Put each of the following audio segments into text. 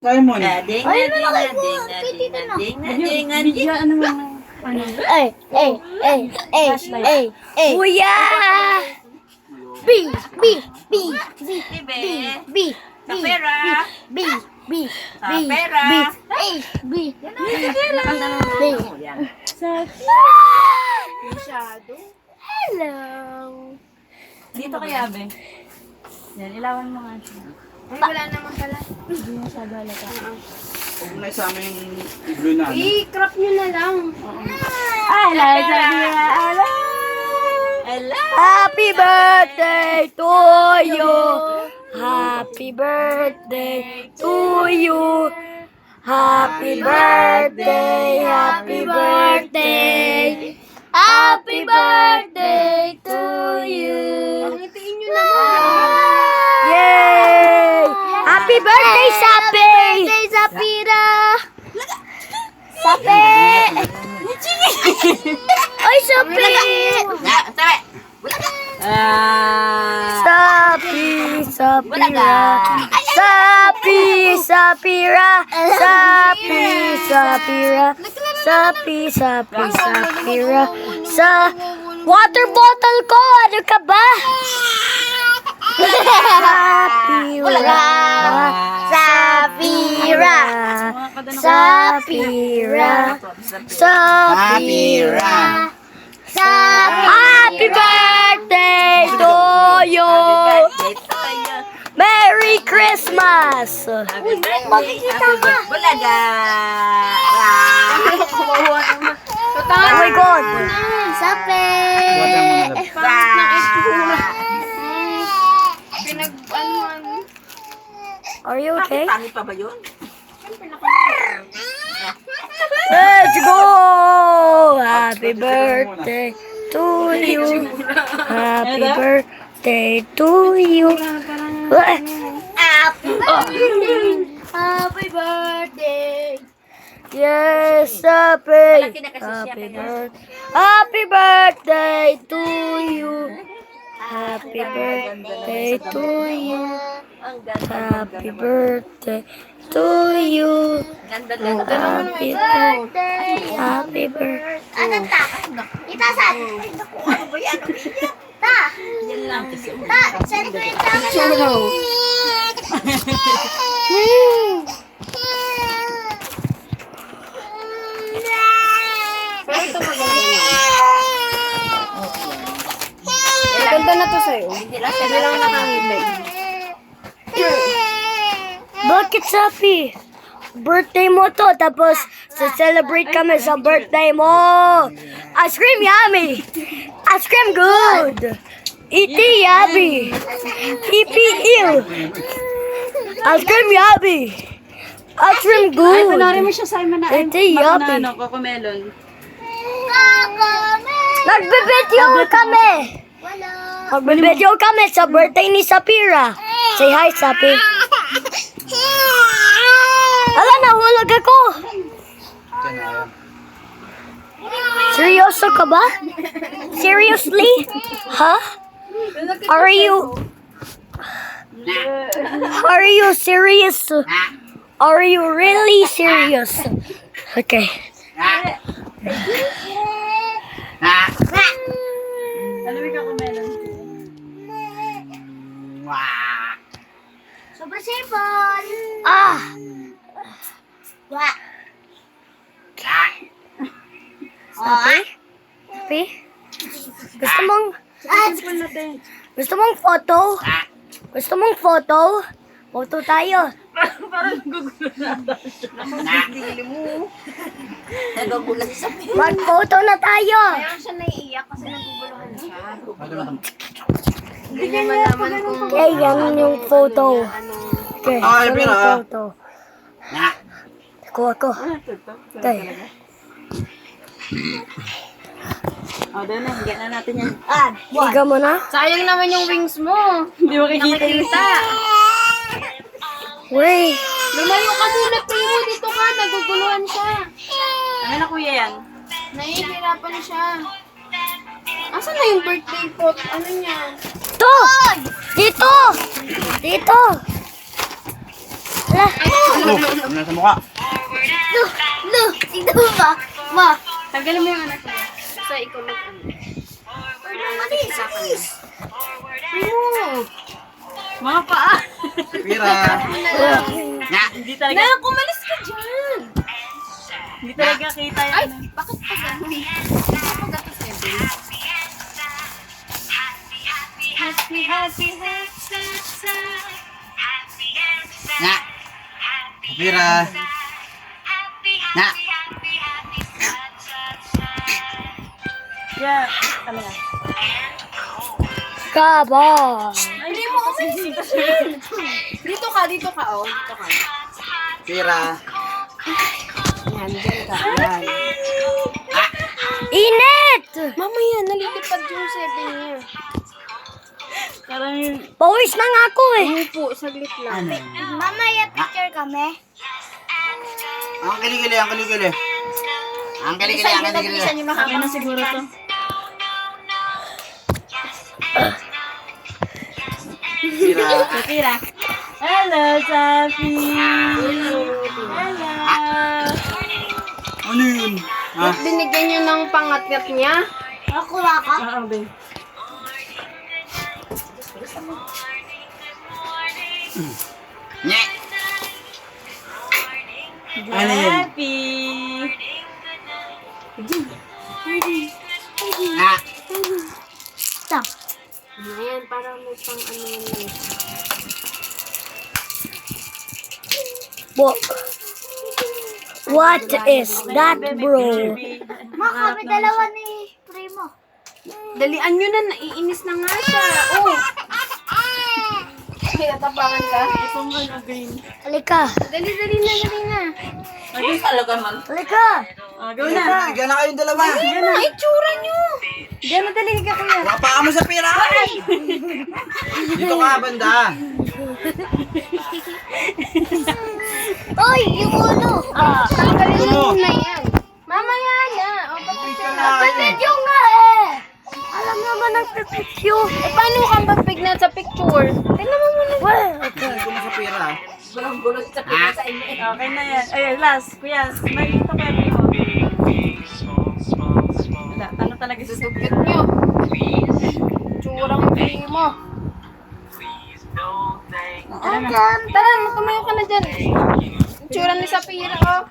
Simon. Ay, malaki po. Pwede ka na. Kuya! B. Hello. Dito kaya, Be. Yan, ilawan mo nga siya. Ay, wala naman pala. Hindi masyado halata. Huwag na sa aming blue na. I-crop nyo na lang. Happy birthday to you. Happy birthday to you. Happy birthday, happy birthday. Happy birthday to you. Pangitiin nyo naman. Yay! Happy birthday, Sapi! Birthday, Zafira. Sapi! Oy, Sapi! Sapi, Sapira. Sapi, Sapira. Sapi, Sapira. Sapi, Sapi, Sapira. Sa water bottle ko, ano ka ba? Sapira. Sapira. Sapira. Sapira. Happy birthday to you! Merry Christmas! Magkikita ka. Bulaga! Oh my God! Sape. Are you okay? Tangi pa ba yun? Let's go! Happy birthday to you! Happy birthday to you! Happy birthday. Yes, happy Happy birthday to you! Happy birthday to you! Happy birthday to you! Happy birthday! Happy birthday! Anong ta? Itasan. Ano ba yan? Ta. Ta, send ko yung tama. Ganda na to sa'yo. Hindi lang nakangibig. Bakit, Sapi? Birthday mo to, tapos celebrate kami sa birthday mo. Ice cream yummy. Ice cream good. Iti yummy. Ipi ew. Ice cream yummy. Ice cream good. Kunwari mo siya, Simon, na Iti yummy. Cocomelon. Nagbe-video kami. Wala. Magbe-video kami sa birthday ni Sapira. Say hi, Sapi. Ala, nahulog ako. Seryoso ka ba? Seriously? Huh? Are you serious? Are you really serious? Okay. Alamig ako, Melon. Super sipon. Ah! Wah. Sapi? Sapi? Gusto mong photo? Gusto mong photo? Photo tayo. Parang gugulo na daw siya. Hindi mo. Nagagulat siya. Mag-photo na tayo. Kaya siya naiiyak kasi naguguluhan siya. Hindi niya malaman kung... Okay, yan yung photo. Okay, Ay, yan pina. yung photo. Ako. Okay. O, doon na. Higyan na natin yan. Higa mo na. Sayang naman yung wings mo. Hindi mo kikita. Wait. Lumayo ka muna, Primo. Dito ka. Naguguluhan siya. Ano na, kuya yan? Nahihirapan siya. Asan na yung birthday pot? Ano niya? Ito! Dito! Dito! Ala. na sa mukha. No, tignan mo ba? Ma. Tanggalin mo yung anak mo. Sa ikaw mag ano. Malis. Primo! Mga paa! Sapira. Nga. Hindi talaga. Na, kumalis ka dyan! Hindi talaga kita yan. Ay! Bakit pa gano'n? Bakit pa gano'n sa Evelyn? Nga. Sapira. Nga. Yeah, ano yan? Kabon. Ay, Primo, umalis ka dyan! Dito ka, dito ka, oh. Dito ka. Sapira. Yan, dyan ka. Yan. Init! Mamaya, nalilipad yung 7 niya. Parang yun. Pawis na nga ako eh. Upo, saglit lang. Mamaya picture kami. Ang kiligili, ang kiligili. Ang kiligili, ang kiligili. Okay na siguro to. Sapira. Sapira. Hello, Safi. Hello. Ano yun? Ha? Binigyan niyo ng pangatngat niya? Ako ka. Oo, Ben. Nye. Ano yun? Happy. Nga. Stop. Ayan, parang may pang ano yun. What is that, bro? Ma, kami dalawa ni Primo. Dalian nyo na, naiinis na nga siya. Oh! Kaya tapangan ka? Itong ano, green. Halika. Dali na. Ay, talaga man. Halika. Gawin na. Higa na kayong dalawa. Yan na, itsura nyo. Diyan na dali ka kuya. Wapa ka mo sa pira. Dito ka, banda. Oy, yung ulo. Tanggalin Ano? mo na yan. Mamaya na. O, Video nga eh. Alam naman ang pipicture. paano kang pagpignat sa picture? Tingnan mo muna. Well, okay. Hindi ko mo sa pira. Okay na yan. Ayun, last. Kuya, may ito kaya mo. Wala, ano talaga sa sugat nyo? Tsurang mo. Tara, tumayo ka na dyan. Tsura ni Sapira, oh.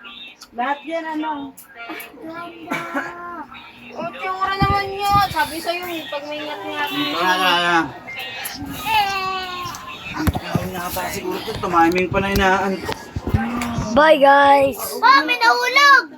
Lahat yan, ano? O, tsura naman nyo. Sabi sa'yo, pag may ngat-ngat. Tara. Ang nakapa siguro ito. Tumaming pa na inaan. Bye, guys. Ma, may nahulog.